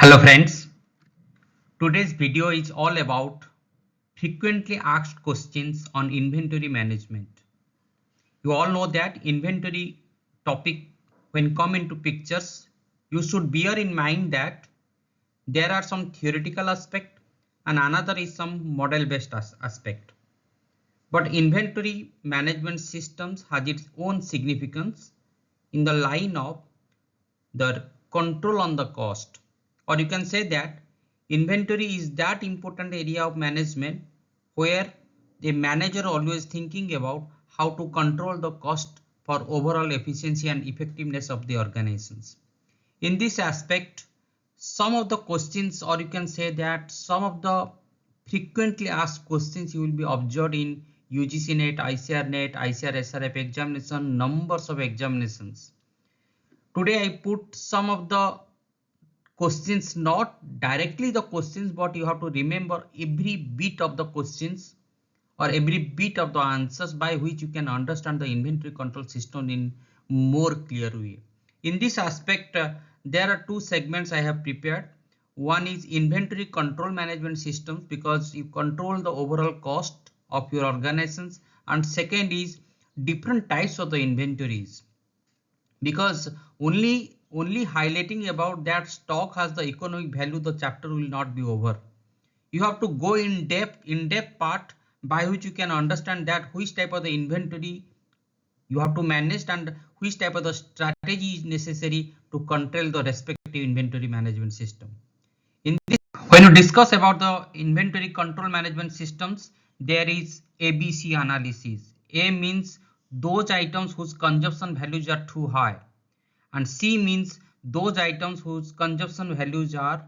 Hello friends, today's video is all about frequently asked questions on inventory management. You all know that inventory topic when come into pictures, you should bear in mind that there are some theoretical aspect and another is some model based aspect. But inventory management systems has its own significance in the line of the control on the cost, or you can say that inventory is that important area of management where the manager always thinking about how to control the cost for overall efficiency and effectiveness of the organizations. In this aspect, some of the questions, or you can say that some of the frequently asked questions you will be observed in UGC net, ICR net, ICR SRF examination, numbers of examinations. Today I put some of the questions, not directly the questions, but you have to remember every bit of the questions or every bit of the answers by which you can understand the inventory control system in more clear way. In this aspect, there are two segments I have prepared. One is inventory control management systems because you control the overall cost of your organizations, and second is different types of the inventories, because only highlighting about that stock has the economic value, the chapter will not be over. You have to go in depth part by which you can understand that which type of the inventory you have to manage and which type of the strategy is necessary to control the respective inventory management system. In this, when you discuss about the inventory control management systems, there is ABC analysis. A means those items whose consumption values are too high, and C means those items whose consumption values are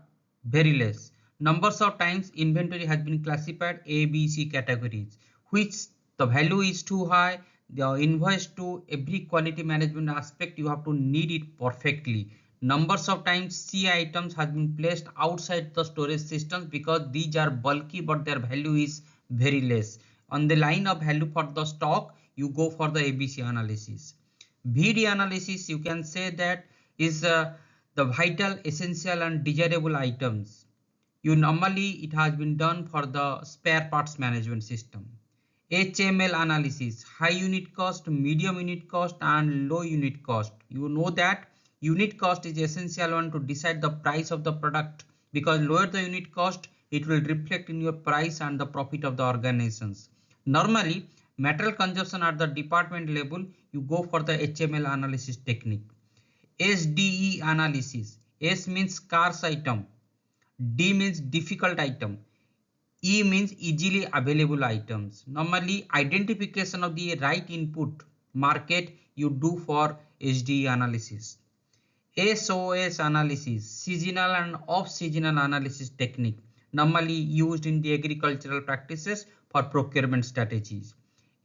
very less. Numbers of times inventory has been classified A, B, C categories, which the value is too high, the invoice to every quality management aspect you have to need it perfectly. Numbers of times C items has been placed outside the storage systems because these are bulky but their value is very less. On the line of value for the stock, you go for the ABC analysis. VD analysis, you can say that is the vital, essential and desirable items. You normally it has been done for the spare parts management system. HML analysis, high unit cost, medium unit cost and low unit cost. You know that unit cost is essential one to decide the price of the product, because lower the unit cost, it will reflect in your price and the profit of the organizations. Normally, material consumption at the department level, you go for the HML analysis technique. SDE analysis. S means scarce item, D means difficult item, E means easily available items. Normally, identification of the right input market you do for SDE analysis. SOS analysis, seasonal and off-seasonal analysis technique, normally used in the agricultural practices for procurement strategies.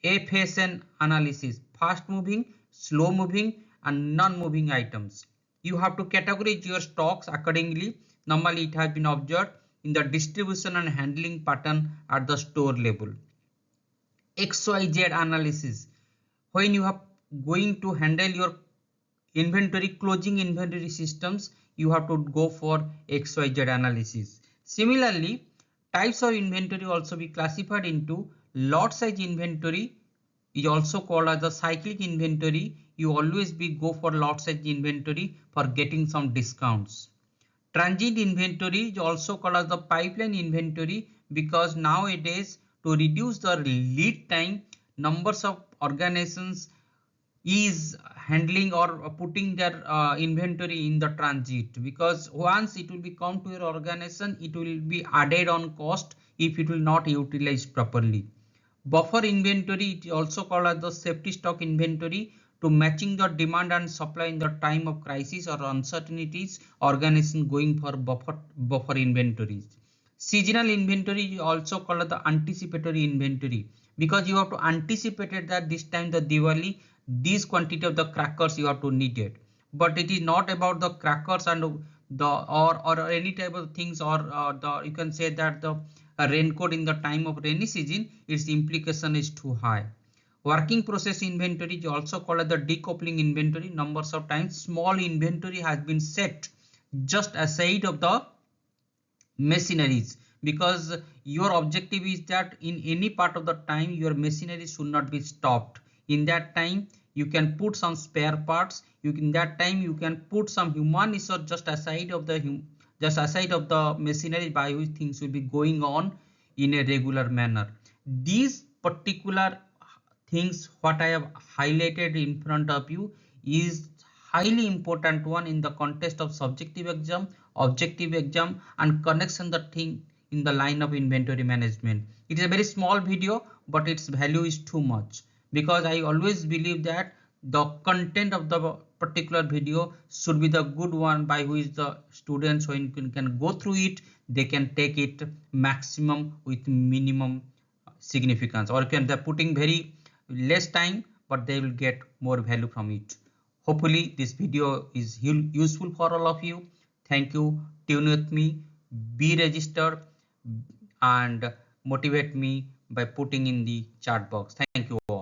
FSN analysis, fast moving, slow moving and non-moving items. You have to categorize your stocks accordingly. Normally it has been observed in the distribution and handling pattern at the store level. XYZ analysis, when you are going to handle your inventory, closing inventory systems, you have to go for XYZ analysis. Similarly, types of inventory also be classified into lot size inventory is also called as the cyclic inventory. You always be go for lot size inventory for getting some discounts. Transit inventory is also called as the pipeline inventory because nowadays to reduce the lead time, numbers of organizations is handling or putting their inventory in the transit, because once it will be come to your organization, it will be added on cost if it will not utilize properly. Buffer inventory, it is also called as the safety stock inventory, to matching the demand and supply in the time of crisis or uncertainties, organization going for buffer inventories. Seasonal inventory is also called as the anticipatory inventory, because you have to anticipate that this time the Diwali, this quantity of the crackers you have to need it, but it is not about the crackers and the or any type of things, or the you can say that the raincoat in the time of rainy season, its implication is too high. Working process inventory is also called as the decoupling inventory. Numbers of times small inventory has been set just aside of the machineries, because your objective is that in any part of the time your machinery should not be stopped. In that time you can put some spare parts, in that time you can put some human resource just aside of the machinery, by which things will be going on in a regular manner. These particular things what I have highlighted in front of you is highly important one in the context of subjective exam, objective exam, and connection the thing in the line of inventory management. It is a very small video, but its value is too much, because I always believe that the content of the particular video should be the good one, by which the students when can go through it, they can take it maximum with minimum significance, or can they're putting very less time but they will get more value from it. Hopefully this video is useful for all of you. Thank you. Tune with me, be registered, and motivate me by putting in the chat box. Thank you all.